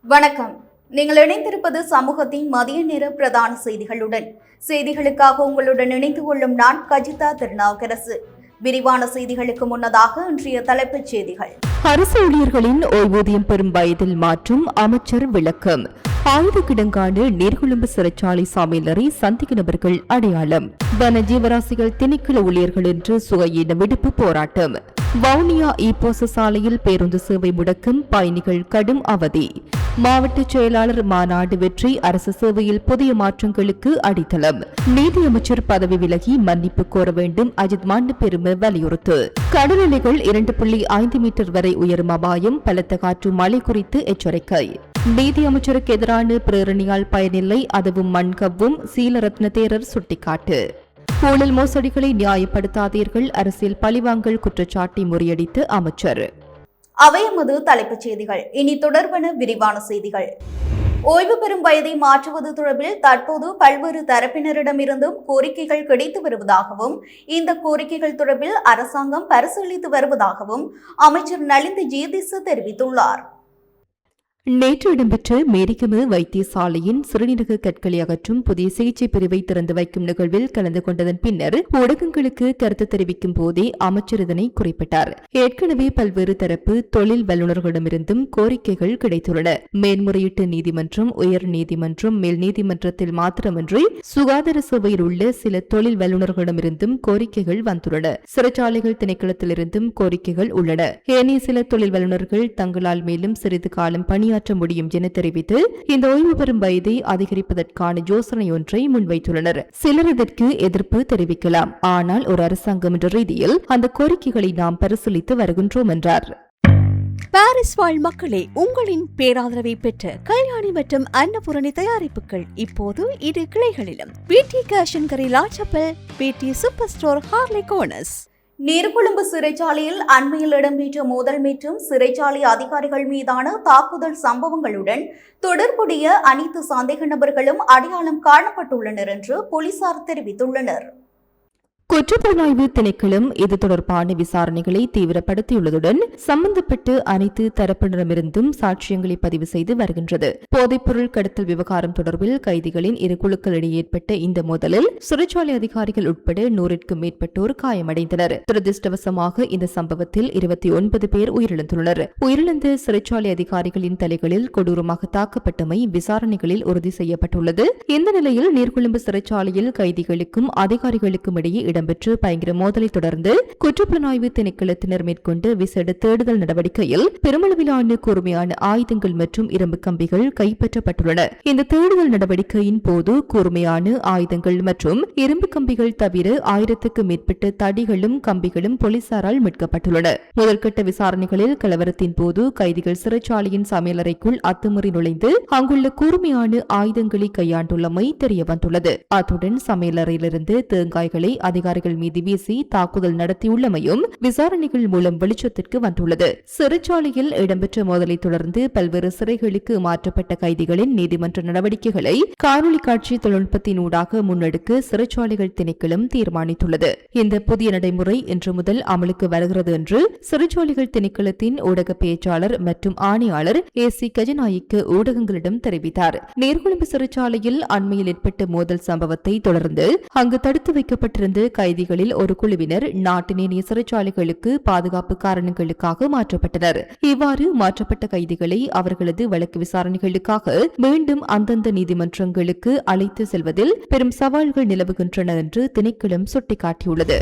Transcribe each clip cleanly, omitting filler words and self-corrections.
வணக்கம். நீங்கள் இணைந்திருப்பது சமூகத்தின் மதிய நேர பிரதான செய்திகளுடன். செய்திகளுக்காக உங்களுடன் இணைந்து கொள்ளும் நான் கஜிதா திருநாவுக்கரசு. விரிவான செய்திகளுக்கு முன்னதாக இன்றைய தலைப்புச் செய்திகள். அரசு ஊழியர்களின் ஓய்வூதியம் பெறும் வயதில் மாற்றும் அமைச்சர் விளக்கம். ஆயுத கிடங்கான நீர்கொழும்பு சிறைச்சாலை சாமியலரை சந்திக்க நபர்கள் அடையாளம். வன ஜீவராசிகள் திணைக்கள ஊழியர்கள் என்று சுகையின விடுப்பு போராட்டம். வவுனியா ஈப்போச சாலையில் பேருந்து சேவை முடக்கம், பயணிகள் கடும் அவதி. மாவட்ட செயலாளர் மாநாடு வெற்றி, அரசு சேவையில் புதிய மாற்றங்களுக்கு அடித்தளம். நீதியமைச்சர் பதவி விலகி மன்னிப்பு கோர வேண்டும், அஜித் மாண்டு பெருமை வலியுறுத்து. கடல் அலைகள் 2.5 மீட்டர் வரை உயரும் அபாயம், பலத்த காற்று மழை குறித்து எச்சரிக்கை. நீதியமைச்சருக்கு எதிரான பிரேரணியால் பயனில்லை, அதுவும் மண்கவும், சீலரத்ன தேரர் சுட்டிக்காட்டு. ஊழல் மோசடிகளை நியாயப்படுத்தாதீர்கள், அரசியல் பழிவாங்கல் குற்றச்சாட்டை முறியடித்து அமைச்சர். அவை எமது தலைப்புச் செய்திகள். இனி தொடர்பான விரிவான செய்திகள். ஓய்வு பெறும் வயதை மாற்றுவது தொடர்பில் தற்போது பல்வேறு தரப்பினரிடமிருந்தும் கோரிக்கைகள் கிடைத்து வருவதாகவும் இந்த கோரிக்கைகள் தொடர்பில் அரசாங்கம் பரிசீலித்து வருவதாகவும் அமைச்சர் நலிந்த ஜீதிச தெரிவித்துள்ளார். நேற்று இடம்பெற்ற மேரிகம வைத்தியசாலையின் சிறுநீரக கற்களை அகற்றும் புதிய சிகிச்சை பிரிவை திறந்து வைக்கும் நிகழ்வில் கலந்து கொண்டதன் பின்னர் ஊடகங்களுக்கு கருத்து தெரிவிக்கும் போதே அமைச்சர் இதனை குறிப்பிட்டார். ஏற்கனவே பல்வேறு தரப்பு தொழில் வல்லுநர்களிடமிருந்தும் கோரிக்கைகள் கிடைத்துள்ளன. மேன்முறையீட்டு நீதிமன்றம், உயர் நீதிமன்றம், மேல் நீதிமன்றத்தில் மாத்திரமின்றி சுகாதார சேவையில் உள்ள சில தொழில் வல்லுநர்களிடமிருந்தும் கோரிக்கைகள் வந்துள்ளன. சிறைச்சாலைகள் திணைக்களத்திலிருந்தும் கோரிக்கைகள் உள்ளன. ஏனைய சில தொழில் வல்லுநர்கள் தங்களால் மேலும் சிறிது காலம் பணியாற்ற முடியும் என தெரிவித்து இந்த ஓய்வு பெறும் வயதை அதிகரிப்பதற்கான யோசனை ஒன்றை முன்வைத்துள்ளனர். சிலர் இதற்கு எதிர்ப்பு தெரிவிக்கலாம். ஆனால் ஒரு அரசாங்கம் என்ற ரீதியில் அந்த கோரிக்கைகளை நாம் பரிசீலித்து வருகின்றோம் என்றார். பாரிஸ் வாழ் மக்களே, உங்களின் பேராதரவை பெற்ற கல்யாணி மற்றும் அன்னபூரணி தயாரிப்புகள் இப்போது இரு கிளைகளிலும். பிடி கேஷன் கரி லாச்சப்பல், பிடி சூப்பர் ஸ்டோர், ஹார்லி கோனஸ். நீர்கொழும்பு சிறைச்சாலையில் அண்மையில் இடம்பெற்ற மோதல் மற்றும் சிறைச்சாலை அதிகாரிகள் மீதான தாக்குதல் சம்பவங்களுடன் தொடர்புடைய அனைத்து சந்தேக நபர்களும் அடையாளம் காணப்பட்டுள்ளனர் என்று போலீசார் தெரிவித்துள்ளனர். குற்றப்புலனாய்வு திணைக்களம் இது தொடர்பான விசாரணைகளை தீவிரப்படுத்தியுள்ளதுடன் சம்பந்தப்பட்ட அனைத்து தரப்பினரிடமிருந்தும் சாட்சியங்களை பதிவு செய்து வருகின்றது. போதைப்பொருள் கடத்தல் விவகாரம் தொடர்பில் கைதிகளின் இரு குழுக்களிடையே ஏற்பட்ட இந்த மோதலில் சிறைச்சாலை அதிகாரிகள் உட்பட 100க்கும் மேற்பட்டோர் காயமடைந்தனர். துரதிருஷ்டவசமாக இந்த சம்பவத்தில் 29 பேர் உயிரிழந்துள்ளனர். உயிரிழந்த சிறைச்சாலை அதிகாரிகளின் தலைகளில் கொடூரமாக தாக்கப்பட்டமை விசாரணைகளில் உறுதி செய்யப்பட்டுள்ளது. இந்த நிலையில் நீர்கொழும்பு சிறைச்சாலையில் கைதிகளுக்கும் அதிகாரிகளுக்கும் இடையே இடம்பெற்று பயங்கர மோதலை தொடர்ந்து குற்றப்புலனாய்வு திணைக்களத்தினர் மேற்கொண்டு விசேட தேடுதல் நடவடிக்கையில் பெருமளவிலான கூர்மையான ஆயுதங்கள் மற்றும் இரும்பு கம்பிகள் கைப்பற்றப்பட்டுள்ளன. இந்த தேடுதல் நடவடிக்கையின் போது கூர்மையான ஆயுதங்கள் மற்றும் இரும்பு கம்பிகள் தவிர 1000க்கும் மேற்பட்ட தடிகளும் கம்பிகளும் போலீசாரால் மீட்கப்பட்டுள்ளன. முதற்கட்ட விசாரணைகளில் கலவரத்தின் போது கைதிகள் சிறைச்சாலையின் சமையலறைக்குள் அத்துமீறி நுழைந்து அங்குள்ள கூர்மையான ஆயுதங்களை கையாண்டுள்ளமை தெரியவந்துள்ளது. அத்துடன் சமையலறையிலிருந்து தேங்காய்களை அதிகாரிகள் மீது வீசி தாக்குதல் நடத்தியுள்ளமையும் விசாரணைகள் மூலம் வெளிச்சத்திற்கு வந்துள்ளது. சிறைச்சாலையில் இடம்பெற்ற மோதலை தொடர்ந்து பல்வேறு சிறைகளுக்கு மாற்றப்பட்ட கைதிகளின் நீதிமன்ற நடவடிக்கைகளை காணொலி காட்சி தொழில்நுட்பத்தினூடாக முன்னெடுக்க சிறைச்சாலைகள் திணைக்களம் தீர்மானித்துள்ளது. இந்த புதிய நடைமுறை இன்று முதல் அமலுக்கு வருகிறது என்று சிறைச்சாலைகள் திணைக்களத்தின் ஊடக பேச்சாளர் மற்றும் ஆணையாளர் ஏசி கஜநாயக்கு ஊடகங்களிடம் தெரிவித்தார். நீர்கொழும்பு சிறைச்சாலையில் அண்மையில் ஏற்பட்ட மோதல் சம்பவத்தை தொடர்ந்து அங்கு தடுத்து வைக்கப்பட்டிருந்த கைதிகளில் ஒரு குழுவினர் நாட்டின் ஏனைய சிறைச்சாலைகளுக்கு பாதுகாப்பு காரணங்களுக்காக மாற்றப்பட்டனர். இவ்வாறு மாற்றப்பட்ட கைதிகளை அவர்களது வழக்கு விசாரணைகளுக்காக மீண்டும் அந்தந்த நீதிமன்றங்களுக்கு அழைத்து செல்வதில் பெரும் சவால்கள் நிலவுகின்றன என்று திணைக்களம் சுட்டிக்காட்டியுள்ளது.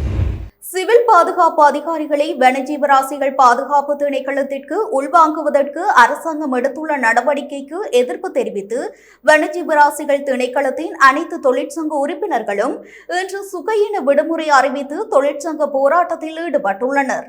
சிவில் பாதுகாப்பு அதிகாரிகளை வனஜீவராசிகள் பாதுகாப்பு திணைக்களத்திற்கு உள்வாங்குவதற்கு அரசாங்கம் எடுத்துள்ள நடவடிக்கைக்கு எதிர்ப்பு தெரிவித்து வனஜீவராசிகள் திணைக்களத்தின் அனைத்து தொழிற்சங்க உறுப்பினர்களும் இன்று சுகையின விடுமுறை அறிவித்து தொழிற்சங்க போராட்டத்தில் ஈடுபட்டுள்ளனர்.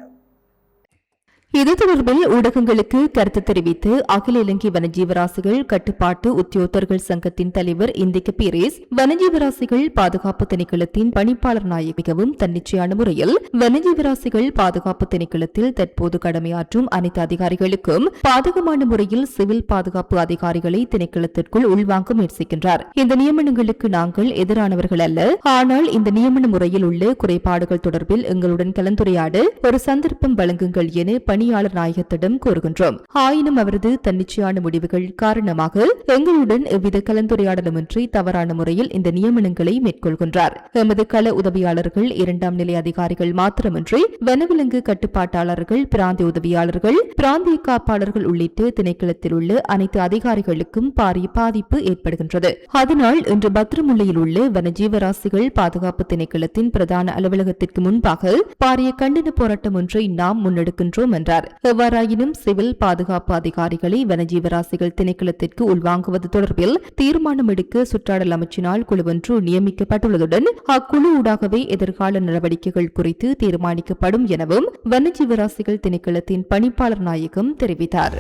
இது தொடர்பில் ஊடகங்களுக்கு கருத்து தெரிவித்து அகில இலங்கை வனஜீவராசிகள் கட்டுப்பாட்டு உத்தியோகத்தர்கள் சங்கத்தின் தலைவர் இந்திக்க பீரேஸ், வனஜீவராசிகள் பாதுகாப்பு திணைக்களத்தின் பணிப்பாளர் நாயகி மிகவும் தன்னிச்சையான முறையில் வனஜீவராசிகள் பாதுகாப்பு திணைக்களத்தில் தற்போது கடமையாற்றும் அனைத்து அதிகாரிகளுக்கும் பாதகமான முறையில் சிவில் பாதுகாப்பு அதிகாரிகளை திணைக்களத்திற்குள் உள்வாங்க முயற்சிக்கின்றார். இந்த நியமனங்களுக்கு நாங்கள் எதிரானவர்கள் அல்ல, ஆனால் இந்த நியமன முறையில் உள்ள குறைபாடுகள் தொடர்பில் எங்களுடன் கலந்துரையாட ஒரு சந்தர்ப்பம் வழங்குங்கள் என பணியாளர் நாயகத்திடம் கோருகின்றோம். ஆயினும் அவரது தன்னிச்சையான முடிவுகள் காரணமாக எங்களுடன் எவ்வித கலந்துரையாடலுமின்றி தவறான முறையில் இந்த நியமனங்களை மேற்கொள்கின்றார். எமது கள உதவியாளர்கள் 2ஆம் நிலை அதிகாரிகள் மாத்திரமின்றி வனவிலங்கு கட்டுப்பாட்டாளர்கள், பிராந்திய உதவியாளர்கள், பிராந்திய காப்பாளர்கள் உள்ளிட்ட திணைக்களத்தில் உள்ள அனைத்து அதிகாரிகளுக்கும் பாரிய பாதிப்பு ஏற்படுகின்றது. அதனால் இன்று பத்திரமுல்லையில் உள்ள வனஜீவராசிகள் பாதுகாப்பு திணைக்களத்தின் பிரதான அலுவலகத்திற்கு முன்பாக பாரிய கண்டன போராட்டம் ஒன்றை நாம் முன்னெடுக்கின்றோம் என்றார். எவ்வாறாயினும் சிவில் பாதுகாப்பு அதிகாரிகளை வனஜீவராசிகள் திணைக்களத்திற்கு உள்வாங்குவது தொடர்பில் தீர்மானம் எடுக்க சுற்றாடல் அமைச்சினால் குழுவொன்று நியமிக்கப்பட்டுள்ளதுடன் அக்குழு ஊடாகவே எதிர்கால நடவடிக்கைகள் குறித்து தீர்மானிக்கப்படும் எனவும் வனஜீவராசிகள் திணைக்களத்தின் பணிப்பாளர் நாயகம் தெரிவித்தார்.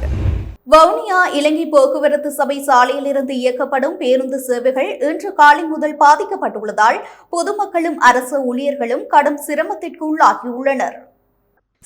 வவுனியா இலங்கை போக்குவரத்து சபை சாலையிலிருந்து இயக்கப்படும் பேருந்து சேவைகள் இன்று காலை முதல் பாதிக்கப்பட்டுள்ளதால் பொதுமக்களும் அரசு ஊழியர்களும் கடும் சிரமத்திற்கு உள்ளாகியுள்ளனர்.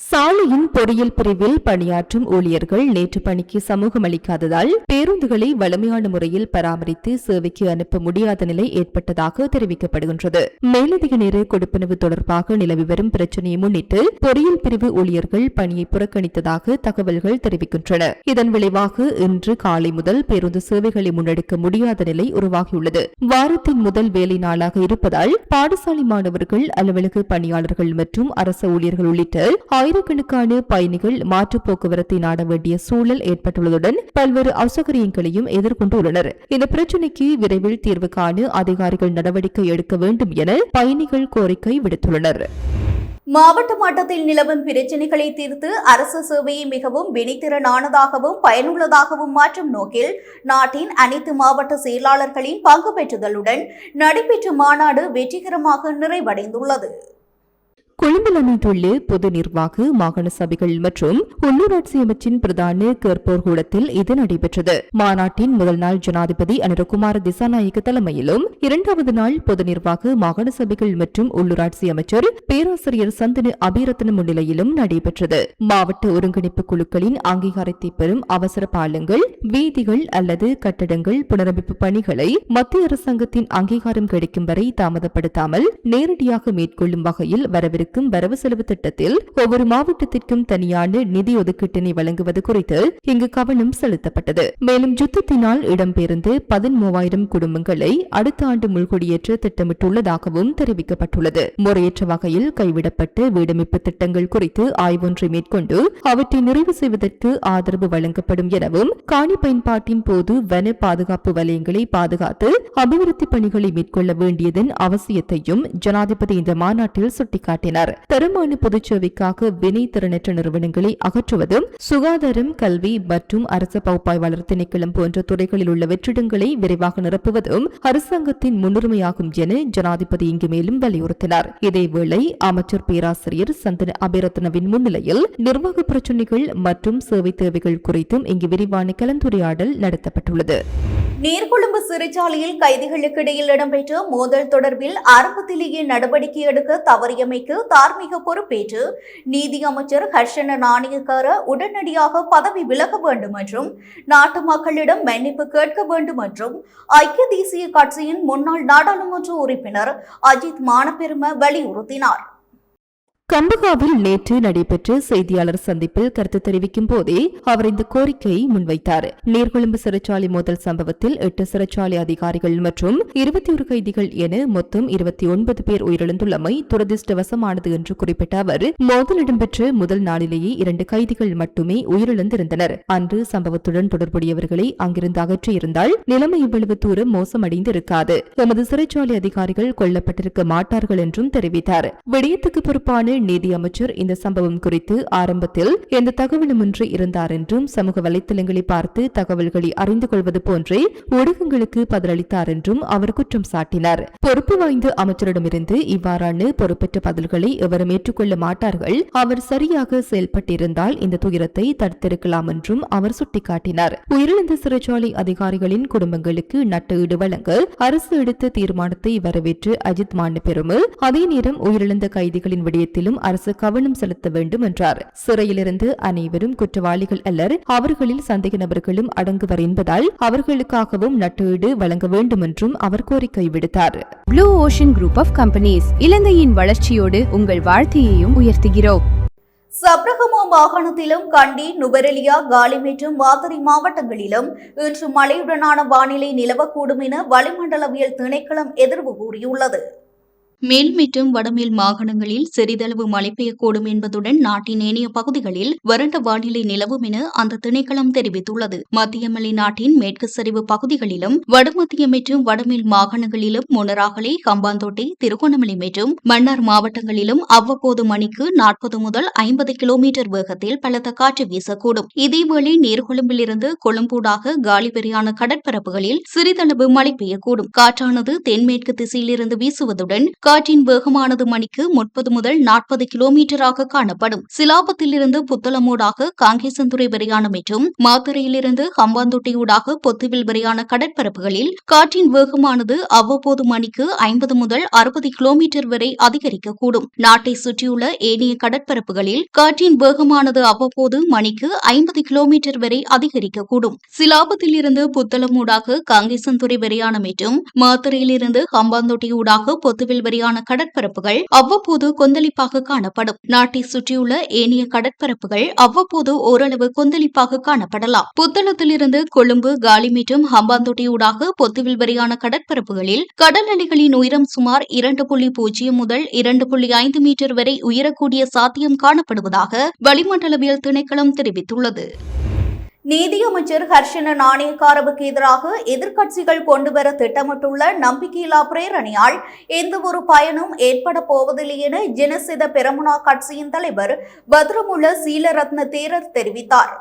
சாலையின் பொறியியல் பிரிவில் பணியாற்றும் ஊழியர்கள் நேற்று பணிக்கு சமூகம் அளிக்காததால் பேருந்துகளை வழமையான முறையில் பராமரித்து சேவைக்கு அனுப்ப முடியாத நிலை ஏற்பட்டதாக தெரிவிக்கப்படுகின்றது. மேலதிக நேர கொடுப்பனவு தொடர்பாக நிலவி வரும் பிரச்சினையை முன்னிட்டு பொறியியல் பிரிவு ஊழியர்கள் பணியை புறக்கணித்ததாக தகவல்கள் தெரிவிக்கின்றன. இதன் விளைவாக இன்று காலை முதல் பேருந்து சேவைகளை முன்னெடுக்க முடியாத நிலை உருவாகியுள்ளது. வாரத்தின் முதல் வேலை நாளாக இருப்பதால் பாடசாலை மாணவர்கள், அலுவலக பணியாளர்கள் மற்றும் அரசு ஊழியர்கள் உள்ளிட்ட ஆயிரக்கணக்கான பயணிகள் மாற்று போக்குவரத்தை நாட வேண்டிய சூழல் ஏற்பட்டுள்ளதுடன் பல்வேறு அசௌகரியங்களையும் எதிர்கொண்டுள்ளனர். இந்த பிரச்சினைக்கு விரைவில் தீர்வு காண அதிகாரிகள் நடவடிக்கை எடுக்க வேண்டும் என பயணிகள் கோரிக்கை விடுத்துள்ளனர். மாவட்ட மட்டத்தில் நிலவும் பிரச்சினைகளை தீர்த்து அரசு சேவையை மிகவும் வினைத்திறனானதாகவும் பயனுள்ளதாகவும் மாற்றும் நோக்கில் நாட்டின் அனைத்து மாவட்ட செயலாளர்களின் பங்கு பெற்றுதலுடன் நடைபெற்ற மாநாடு வெற்றிகரமாக நிறைவடைந்துள்ளது. கொழும்பில் அமைந்துள்ள பொது நிர்வாக மாகாண சபைகள் மற்றும் உள்ளூராட்சி அமைச்சின் பிரதான கேற்போர் கூடத்தில் இது நடைபெற்றது. மாநாட்டின் முதல் நாள் ஜனாதிபதி அனுரகுமார திசாநாயக்க தலைமையிலும், 2வது நாள் பொது நிர்வாக மாகாண சபைகள் மற்றும் உள்ளூராட்சி அமைச்சர் பேராசிரியர் சந்தன அபிரத்ன முன்னிலையிலும் நடைபெற்றது. மாவட்ட ஒருங்கிணைப்பு குழுக்களின் அங்கீகாரத்தை பெறும் அவசர பாலங்கள், வீதிகள் அல்லது கட்டடங்கள் புனரமைப்பு பணிகளை மத்திய அரசாங்கத்தின் அங்கீகாரம் கிடைக்கும் வரை தாமதப்படுத்தாமல் நேரடியாக மேற்கொள்ளும் வகையில் வரவிருக்கும் வரவு செலவு திட்டத்தில் ஒவ்வொரு மாவட்டத்திற்கும் தனியான நிதி ஒதுக்கீட்டினை வழங்குவது குறித்து இங்கு கவனம் செலுத்தப்பட்டது. மேலும் யுத்தத்தினால் இடம்பெயர்ந்து 13,000 குடும்பங்களை அடுத்த ஆண்டு முள்கொடியேற்ற திட்டமிட்டுள்ளதாகவும் தெரிவிக்கப்பட்டுள்ளது. முறையற்ற வகையில் கைவிடப்பட்ட வீடமைப்பு திட்டங்கள் குறித்து ஆய்வொன்றை மேற்கொண்டு அவற்றை நிறைவு செய்வதற்கு ஆதரவு வழங்கப்படும் எனவும், காணி பயன்பாட்டின் போது வன பாதுகாப்பு வலயங்களை பாதுகாத்து அபிவிருத்தி பணிகளை மேற்கொள்ள வேண்டியதன் அவசியத்தையும் ஜனாதிபதி இந்த மாநாட்டில் சுட்டிக்காட்டினார். தரமான பொதுச்சேவைக்காக வினைத்திறனற்ற நிறுவனங்களை அகற்றுவதும், சுகாதாரம், கல்வி மற்றும் அரசு பகுப்பாய்வாளர் திணைக்களம் போன்ற துறைகளில் உள்ள வெற்றிடங்களை விரைவாக நிரப்புவதும் அரசாங்கத்தின் முன்னுரிமையாகும் என ஜனாதிபதி இங்கு மேலும் வலியுறுத்தினார். இதேவேளை அமைச்சர் பேராசிரியர் சந்தன அபிரத்னவின் முன்னிலையில் நிர்வாக பிரச்சினைகள் மற்றும் சேவை தேவைகள் குறித்தும் இங்கு விரிவான கலந்துரையாடல் நடத்தப்பட்டுள்ளது. நீர்கொழும்பு சிறைச்சாலையில் கைதிகளுக்கு இடையில் இடம்பெற்ற மோதல் தொடர்பில் ஆரம்பத்திலேயே நடவடிக்கை எடுக்க தவறியமைக்கு தார்மீக பொறுப்பேற்று நீதி அமைச்சர் ஹர்ஷன நாணயக்கார உடனடியாக பதவி விலக வேண்டும் என்றும் நாட்டு மக்களிடம் மன்னிப்பு கேட்க வேண்டும் என்றும் ஐக்கிய தேசிய கட்சியின் முன்னாள் நாடாளுமன்ற உறுப்பினர் அஜித் மானபெரும வலியுறுத்தினார். கம்பகாவில் நேற்று நடைபெற்ற செய்தியாளர் சந்திப்பில் கருத்து தெரிவிக்கும் போதே அவர் இந்த கோரிக்கையை முன்வைத்தார். நீர்கொழும்பு சிறைச்சாலை மோதல் சம்பவத்தில் 8 சிறைச்சாலை அதிகாரிகள் மற்றும் 21 கைதிகள் என மொத்தம் 29 பேர் உயிரிழந்துள்ளமை துரதிருஷ்டவசமானது என்று குறிப்பிட்ட அவர், மோதல் இடம்பெற்ற முதல் நாளிலேயே 2 கைதிகள் மட்டுமே உயிரிழந்திருந்தனர். அன்று சம்பவத்துடன் தொடர்புடையவர்களை அங்கிருந்து அகற்றியிருந்தால் நிலைமை இவ்வளவு தூரம் மோசமடைந்திருக்காது. எமது சிறைச்சாலை அதிகாரிகள் கொல்லப்பட்டிருக்க மாட்டார்கள் என்றும் தெரிவித்தார். விடயத்துக்கு பொறுப்பான நீதி அமைச்சர் இந்த சம்பவம் குறித்து ஆரம்பத்தில் எந்த தகவலுமின்றி இருந்தார் என்றும், சமூக வலைத்தளங்களை பார்த்து தகவல்களை அறிந்து கொள்வது போன்றே ஊடகங்களுக்கு பதிலளித்தார் என்றும் அவர் குற்றம் சாட்டினார். பொறுப்பு வாய்ந்த அமைச்சரிடமிருந்து இவ்வாறான பொறுப்பற்ற பதில்களை எவரும் ஏற்றுக்கொள்ள மாட்டார்கள். அவர் சரியாக செயல்பட்டிருந்தால் இந்த துயரத்தை தடுத்திருக்கலாம் என்றும் அவர் சுட்டிக்காட்டினார். உயிரிழந்த சிறைச்சாலை அதிகாரிகளின் குடும்பங்களுக்கு நட்டஈடு வழங்க அரசு எடுத்த தீர்மானத்தை வரவேற்று அஜித் மானபெரும, அதே நேரம் உயிரிழந்த கைதிகளின் விடயத்தில் அரசு கவனம் செலுத்த வேண்டும் என்றார். சிறையிலிருந்து அனைவரும் குற்றவாளிகள் அல்லர், அவர்களில் சந்தேக நபர்களும் அடங்குவர் என்பதால் அவர்களுக்காகவும் நட்டஈடு வழங்க வேண்டும் என்றும் அவர் கோரிக்கை விடுத்தார். Blue ocean group of companies இலங்கையின் வளர்ச்சியோடு உங்கள் வாழ்க்கையையும் உயர்த்துகிறோம். சப்ரகமோ மாகாணத்திலும் கண்டி, நுவரெலியா, காலி மற்றும் மாத்தறை மாவட்டங்களிலும் இன்று மழையுடனான வானிலை நிலவக்கூடும் என வளிமண்டலவியல் திணைக்களம் எதிர்வு கூறியுள்ளது. மேல் மற்றும் வடமேல் மாகாணங்களில் சிறிதளவு மழை பெய்யக்கூடும் என்பதுடன் நாட்டின் ஏனைய பகுதிகளில் வறண்ட வானிலை நிலவும் என அந்த திணைக்களம் தெரிவித்துள்ளது. மத்திய மலைநாட்டின் மேற்கு சரிவு பகுதிகளிலும் வடமத்திய மற்றும் வடமேல் மாகாணங்களிலும் மொனராகலை, ஹம்பாந்தோட்டை, திருகோணமலை மற்றும் மன்னார் மாவட்டங்களிலும் அவ்வப்போது மணிக்கு 40 முதல் 50 கிலோமீட்டர் வேகத்தில் பலத்த காற்று வீசக்கூடும். இதேவேளை நீர்கொழும்பிலிருந்து கொழும்பூடாக காலி வரையான கடற்பரப்புகளில் சிறிதளவு மழை பெய்யக்கூடும். காற்றானது தென்மேற்கு திசையிலிருந்து வீசுவதுடன் காற்றின் வேகமானது மணிக்கு 30 முதல் 40 கிலோமீட்டராக காணப்படும். சிலாபத்திலிருந்து புத்தளமூடாக காங்கேசன்துறை வரையான மற்றும் மாத்தறையிலிருந்து ஹம்பாந்தோட்டையூடாக பொத்துவில் வரையான கடற்பரப்புகளில் காற்றின் வேகமானது அவ்வப்போது மணிக்கு 50 முதல் 60 கிலோமீட்டர் வரை அதிகரிக்கக்கூடும். நாட்டை சுற்றியுள்ள ஏனைய கடற்பரப்புகளில் காற்றின் வேகமானது அவ்வப்போது மணிக்கு 50 கிலோமீட்டர் வரை அதிகரிக்கக்கூடும். சிலாபத்திலிருந்து புத்தளமூடாக காங்கேசன்துறை வரையான மற்றும் மாத்தறையிலிருந்து ஹம்பாந்தோட்டையூடாக பொத்துவில் வரையான கடற்பரப்புகள் அவ்வப்போது கொந்தளிப்பாக காணப்படும். நாட்டை சுற்றியுள்ள ஏனைய கடற்பரப்புகள் அவ்வப்போது ஓரளவு கொந்தளிப்பாக காணப்படலாம். புத்தளத்திலிருந்து கொழும்பு, காலி மற்றும் ஹம்பாந்தோட்டையூடாக பொத்துவில் வரையான கடற்பரப்புகளில் கடல் அலைகளின் உயரம் சுமார் 2.0 முதல் 2.5 மீட்டர் வரை உயரக்கூடிய சாத்தியம் காணப்படுவதாக வளிமண்டலவியல் திணைக்களம் தெரிவித்துள்ளது. நீதியமைச்சர் ஹர்ஷன நாணயக்காரவுக்கு எதிராக எதிர்க்கட்சிகள் கொண்டுவர திட்டமிட்டுள்ள நம்பிக்கையில்லா பிரேரணையால் எந்தவொரு பயனும் ஏற்பட போவதில்லை என ஜனசித பெரமுனா கட்சியின் தலைவர் பத்ரமுல்ல சீலரத்ன தேரர் தெரிவித்தார்.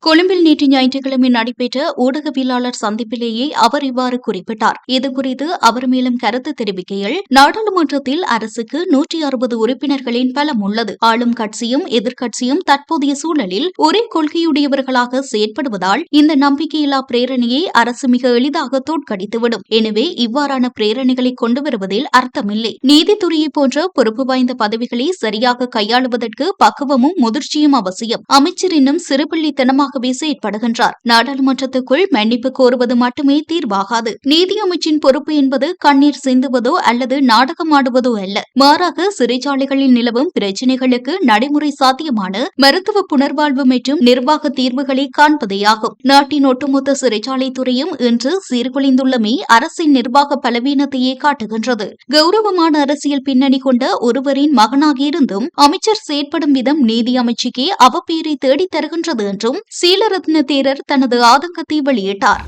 கொழும்பில் நேற்று ஞாயிற்றுக்கிழமை நடைபெற்ற ஊடகவியலாளர் சந்திப்பிலேயே அவர் இவ்வாறு குறிப்பிட்டார். இதுகுறித்து அவர் மேலும் கருத்து தெரிவிக்கையில், நாடாளுமன்றத்தில் அரசுக்கு 160 உறுப்பினர்களின் பலம் உள்ளது. ஆளும் கட்சியும் எதிர்க்கட்சியும் தற்போதைய சூழலில் ஒரே கொள்கையுடையவர்களாக செயற்படுவதால் இந்த நம்பிக்கையில்லா பிரேரணையை அரசு மிக எளிதாக தோற்கடித்துவிடும். எனவே இவ்வாறான பிரேரணைகளை கொண்டு வருவதில் அர்த்தமில்லை. நீதித்துறையை போன்ற பொறுப்பு வாய்ந்த பதவிகளை சரியாக கையாளுவதற்கு பக்குவமும் முதிர்ச்சியும் அவசியம். அமைச்சர் இன்னும் சிறுபிள்ளைத்தனமாக செயற்படுகின்றார். நாடாளுமன்றத்துக்குள் மன்னிப்பு கோருவது மட்டுமே தீர்வாகாது. நீதி அமைச்சின் பொறுப்பு என்பது கண்ணீர் சிந்துவதோ அல்லது நாடகமாடுவதோ அல்ல. மாறாக சிறைச்சாலைகளில் நிலவும் பிரச்சினைகளுக்கு நடைமுறை சாத்தியமான மருத்துவ புனர்வாழ்வு மற்றும் நிர்வாக தீர்வுகளை காண்பதேயாகும். நாட்டின் ஒட்டுமொத்த சிறைச்சாலை துறையும் இன்று சீர்குலைந்துள்ளமை அரசின் நிர்வாக பலவீனத்தையே காட்டுகின்றது. கௌரவமான அரசியல் பின்னணி கொண்ட ஒருவரின் மகனாக இருந்தும் அமைச்சர் செயற்படும் விதம் நீதி அமைச்சுக்கே அவப்பேரை தேடித் தருகின்றது என்றும் சீலரத்ன தேரர் தனது ஆதங்கத்தை வெளியிட்டார்.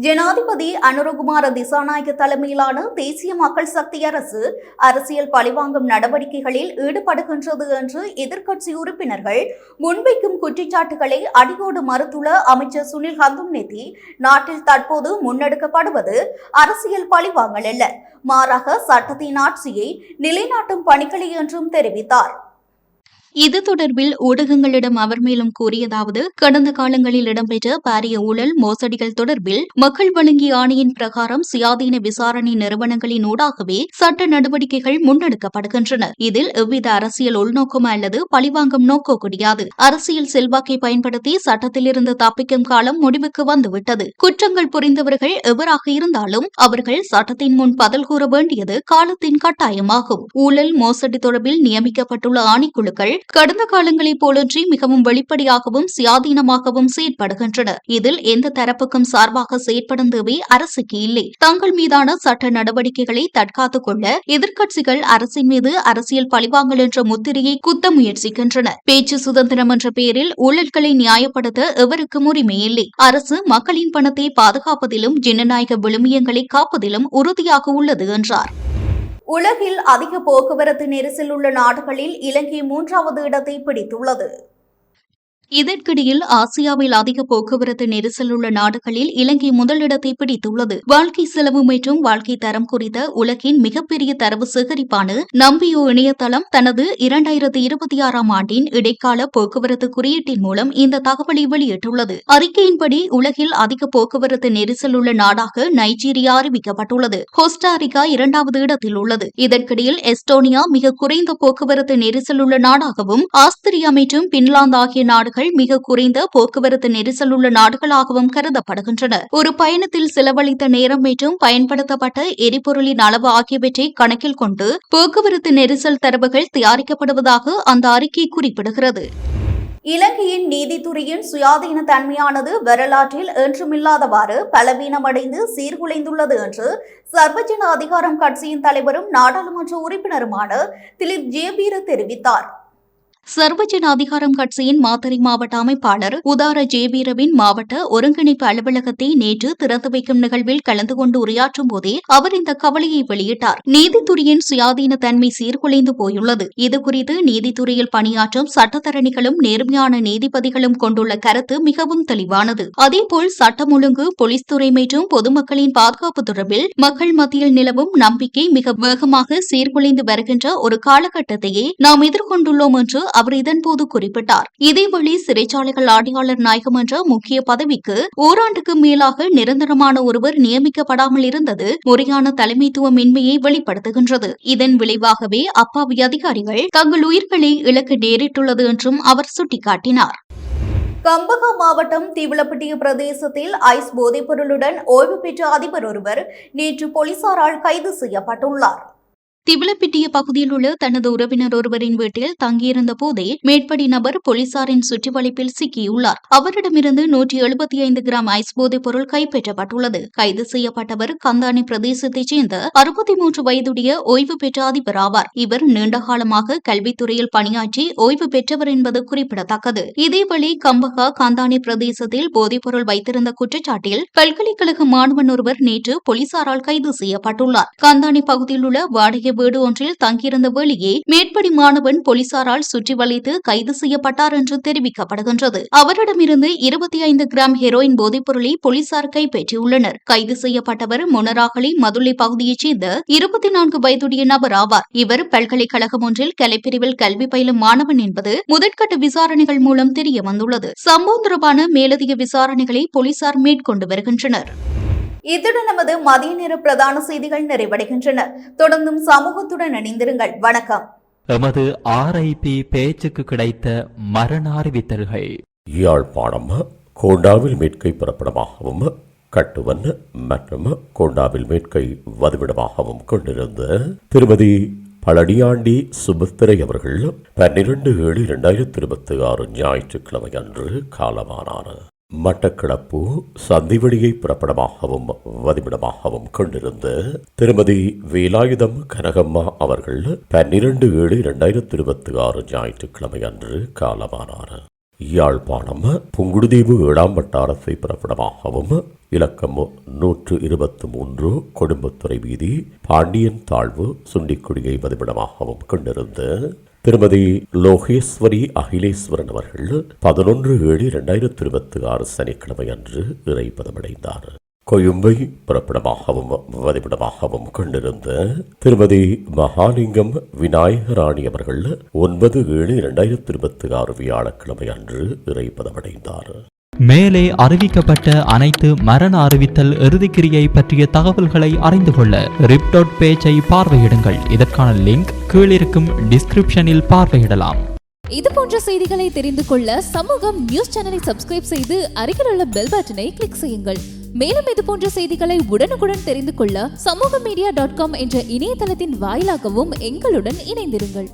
ஜனாதிபதி அனுரகுமார திசாநாயக்க தலைமையிலான தேசிய மக்கள் சக்தி அரசு அரசியல் பழிவாங்கும் நடவடிக்கைகளில் ஈடுபடுகின்றது என்று எதிர்க்கட்சி உறுப்பினர்கள் முன்வைக்கும் குற்றச்சாட்டுகளை அடியோடு மறுத்துள்ள அமைச்சர் சுனில் ஹந்துன்னேத்தி, நாட்டில் தற்போது முன்னெடுக்கப்படுவது அரசியல் பழிவாங்கல் அல்ல, மாறாக சட்டத்தின் ஆட்சியை நிலைநாட்டும் பணிகளே என்றும் தெரிவித்தார். இது தொடர்பில் ஊடகங்களிடம் அவர் மேலும் கூறியதாவது, கடந்த காலங்களில் இடம்பெற்ற பாரிய ஊழல் மோசடிகள் தொடர்பில் மக்கள் வழங்கிய ஆணையின் பிரகாரம் சுயாதீன விசாரணை நிறுவனங்களின் ஊடாகவே சட்ட நடவடிக்கைகள் முன்னெடுக்கப்படுகின்றன. இதில் எவ்வித அரசியல் உள்நோக்கம் அல்லது பழிவாங்கும் நோக்கோ கிடையாது. அரசியல் செல்வாக்கை பயன்படுத்தி சட்டத்திலிருந்து தப்பிக்கும் காலம் முடிவுக்கு வந்துவிட்டது. குற்றங்கள் புரிந்தவர்கள் எவராக இருந்தாலும் அவர்கள் சட்டத்தின் முன் பதில் கூற வேண்டியது காலத்தின் கட்டாயமாகும். ஊழல் மோசடி தொடர்பில் நியமிக்கப்பட்டுள்ள ஆணைக்குழுக்கள் கடந்த காலங்களைப் போலன்றி மிகவும் வெளிப்படையாகவும் சுயாதீனமாகவும் செயற்படுகின்றன. இதில் எந்த தரப்புக்கும் சார்பாக செயற்படும் தேவை அரசுக்கு இல்லை. தங்கள் மீதான சட்ட நடவடிக்கைகளை தற்காத்துக் கொள்ள எதிர்க்கட்சிகள் அரசின் மீது அரசியல் பழிவாங்கல் என்ற முத்திரையை குத்த முயற்சிக்கின்றன. பேச்சு சுதந்திரம் என்ற பெயரில் ஊழல்களை நியாயப்படுத்த எவருக்கும் உரிமை இல்லை. அரசு மக்களின் பணத்தை பாதுகாப்பதிலும் ஜனநாயக விழுமியங்களை காப்பதிலும் உறுதியாக உள்ளது என்றார். உலகில் அதிக போக்குவரத்து நெரிசல் உள்ள நாடுகளில் இலங்கை 3வது இடத்தை பிடித்துள்ளது. இதற்கிடையில் ஆசியாவில் அதிக போக்குவரத்து நெரிசல் உள்ள நாடுகளில் இலங்கை முதலிடத்தை பிடித்துள்ளது. வாழ்க்கை செலவு மற்றும் வாழ்க்கை தரம் குறித்த உலகின் மிகப்பெரிய தரவு சேகரிப்பான நம்பியோ இணையதளம் தனது 2026ஆம் ஆண்டின் இடைக்கால போக்குவரத்து குறியீட்டின் மூலம் இந்த தகவலை வெளியிட்டுள்ளது. அறிக்கையின்படி உலகில் அதிக போக்குவரத்து நெரிசல் உள்ள நாடாக நைஜீரியா அறிவிக்கப்பட்டுள்ளது. கோஸ்டாரிகா 2வது இடத்தில் உள்ளது. இதற்கிடையில் எஸ்டோனியா மிக குறைந்த போக்குவரத்து நெரிசல் உள்ள நாடாகவும், ஆஸ்திரியா மற்றும் பின்லாந்து ஆகிய நாடுகள் நாடுகள் மிக குறைந்த போக்குவரத்து நெரிசல் உள்ள நாடுகளாகவும் கருதப்படுகின்றன. ஒரு பயணத்தில் செலவழித்த நேரம் மற்றும் பயன்படுத்தப்பட்ட எரிபொருளின் அளவு ஆகியவற்றை கணக்கில் கொண்டு போக்குவரத்து நெரிசல் தரவுகள் தயாரிக்கப்படுவதாக அந்த அறிக்கை குறிப்பிடுகிறது. இலங்கையின் நீதித்துறையின் சுயாதீன தன்மையானது வரலாற்றில் என்றுமில்லாதவாறு பலவீனமடைந்து சீர்குலைந்துள்ளது என்று சர்வஜன அதிகாரம் கட்சியின் தலைவரும் நாடாளுமன்ற உறுப்பினருமான திலீப் ஜேபீர தெரிவித்தார். சர்வஜன அதிகாரம் கட்சியின் மாத்தறை மாவட்ட அமைப்பாளர் உதார ஜேபீரவின் மாவட்ட ஒருங்கிணைப்பு அலுவலகத்தை நேற்று திறந்து வைக்கும் நிகழ்வில் கலந்து கொண்டு உரையாற்றும் போதே அவர் இந்த கவலையை வெளியிட்டார். நீதித்துறையின் சுயாதீன தன்மை சீர்குலைந்து போயுள்ளது. இதுகுறித்து நீதித்துறையில் பணியாற்றும் சட்டத்தரணிகளும் நேர்மையான நீதிபதிகளும் கொண்டுள்ள கருத்து மிகவும் தெளிவானது. அதேபோல் சட்டம் ஒழுங்கு, போலீஸ் துறை மற்றும் பொதுமக்களின் பாதுகாப்பு தொடர்பில் மக்கள் மத்தியில் நிலவும் நம்பிக்கை மிக வேகமாக சீர்குலைந்து வருகின்ற ஒரு காலகட்டத்தையே நாம் எதிர்கொண்டுள்ளோம் என்று அவர் இதன்போது குறிப்பிட்டார். இதேவழி சிறைச்சாலைகள் ஆணையாளர் நாயகம் என்ற முக்கிய பதவிக்கு ஓராண்டுக்கு மேலாக நிரந்தரமான ஒருவர் நியமிக்கப்படாமல் இருந்தது முறையான தலைமைத்துவமின்மையை வெளிப்படுத்துகின்றது. இதன் விளைவாகவே அப்பாவி அதிகாரிகள் தங்கள் உயிர்களை இழக்க நேரிட்டுள்ளது என்றும் அவர் சுட்டிக்காட்டினார். கம்பஹா மாவட்டம் தீவளப்பட்டிய பிரதேசத்தில் ஐஸ் போதைப்பொருளுடன் ஓய்வு பெற்ற அதிபர் ஒருவர் நேற்று போலீசாரால் கைது செய்யப்பட்டுள்ளார். திவளப்பிட்டிய பகுதியில் உள்ள தனது உறவினர் ஒருவரின் வீட்டில் தங்கியிருந்த போதே மேற்படி நபர் போலீசாரின் சுற்றி வளைப்பில் சிக்கியுள்ளார். அவரிடமிருந்து 175 கிராம் ஐஸ் போதைப் பொருள் கைப்பற்றப்பட்டுள்ளது. கைது செய்யப்பட்டவர் கந்தானி பிரதேசத்தைச் சேர்ந்த 63 வயதுடைய ஓய்வு பெற்ற அதிபர் ஆவார். இவர் நீண்டகாலமாக கல்வித்துறையில் பணியாற்றி ஓய்வு பெற்றவர் என்பது குறிப்பிடத்தக்கது. இதேவேளை கம்பஹா கந்தானி பிரதேசத்தில் போதைப்பொருள் வைத்திருந்த குற்றச்சாட்டில் பல்கலைக்கழக மாணவன் ஒருவர் நேற்று போலீசாரால் கைது செய்யப்பட்டுள்ளார். கந்தானி பகுதியில் உள்ள வாடகை வீடு ஒன்றில் தங்கியிருந்த வேளையே மேற்படி மாணவன் போலீசாரால் சுற்றி வளைத்து கைது செய்யப்பட்டார் என்று தெரிவிக்கப்படுகின்றது. அவரிடமிருந்து 25 கிராம் ஹெரோயின் போதைப் பொருளை போலீசார் கைப்பற்றியுள்ளனர். கைது செய்யப்பட்டவர் மொனராகலை மதுளை பகுதியைச் சேர்ந்த 24 வயதுடைய நபர் ஆவார். இவர் பல்கலைக்கழகம் ஒன்றில் கலைப்பிரிவில் கல்வி பயிலும் மாணவன் என்பது முதற்கட்ட விசாரணைகள் மூலம் தெரிய வந்துள்ளது. சம்பவம் தொடர்பான மேலதிக விசாரணைகளை போலீசார் மேற்கொண்டு வருகின்றனர். இத்துடன் நமது மதிய நேர பிரதான செய்திகள் நிறைவடைகின்றன. தொடர்ந்தும் சமூகத்துடன் இணைந்திருங்கள். வணக்கம். எமது RIP பேச்சுக்கு கிடைத்த மரண அறிவித்தல்கள். யாழ்ப்பாணம் கோண்டாவில் மேற்கை புறப்படமாகவும் கட்டுவன் மற்றும் கோண்டாவில் மேற்கை வதிவிடமாகவும் கொண்டிருந்த திருமதி பழனியாண்டி சுபத்திரை அவர்கள் 12/7/2026 ஞாயிற்றுக்கிழமை அன்று காலமானார். மட்டக்களப்பு சந்திவெளியை புறப்படமாகவும் வதிவிடமாகவும் கொண்டிருந்த திருமதி வேலாயுதம் கனகம்மா அவர்கள் 12/7/2026 ஞாயிற்றுக்கிழமை அன்று காலமானார். யாழ்ப்பாணம் புங்குடுதீவு 7ஆம் வட்டாரத்தை புறப்படமாகவும் இலக்கம் 123 கொடும்பத்துறை வீதி பாண்டியன் தாழ்வு சுண்டிக்குடியை வதிவிடமாகவும் கொண்டிருந்த திருமதி லோகேஸ்வரி அகிலேஸ்வரன் அவர்கள் 11/7/2026 சனிக்கிழமை அன்று இறைப்பதமடைந்தார். கொழும்பை புறப்படமாகவும் வதிவிடமாகவும் கொண்டிருந்த திருமதி மகாலிங்கம் விநாயகராணி அவர்கள் 9/7/2026 வியாழக்கிழமை அன்று இறைப்பதமடைந்தார். மேலே அறிவிக்கப்பட்ட அனைத்து மரண அறிவித்தல் இறுதிக்கிரியை பற்றிய தகவல்களை அறிந்து கொள்ள ரிப் பேஜை பார்வையிடுங்கள். இதற்கான லிங்க் கீழிருக்கும் டிஸ்கிரிப்ஷனில் பார்வையிடலாம். இது போன்ற செய்திகளை தெரிந்து கொள்ள சமூகம் நியூஸ் சேனலை சப்ஸ்கிரைப் செய்து அருகில் உள்ள பெல் பட்டனை கிளிக் செய்யுங்கள். மேலும் இது போன்ற செய்திகளை உடனுக்குடன் தெரிந்து கொள்ள சமூகமீடியா.com என்ற இணையதளத்தின் வாயிலாகவும் எங்களுடன் இணைந்திருங்கள்.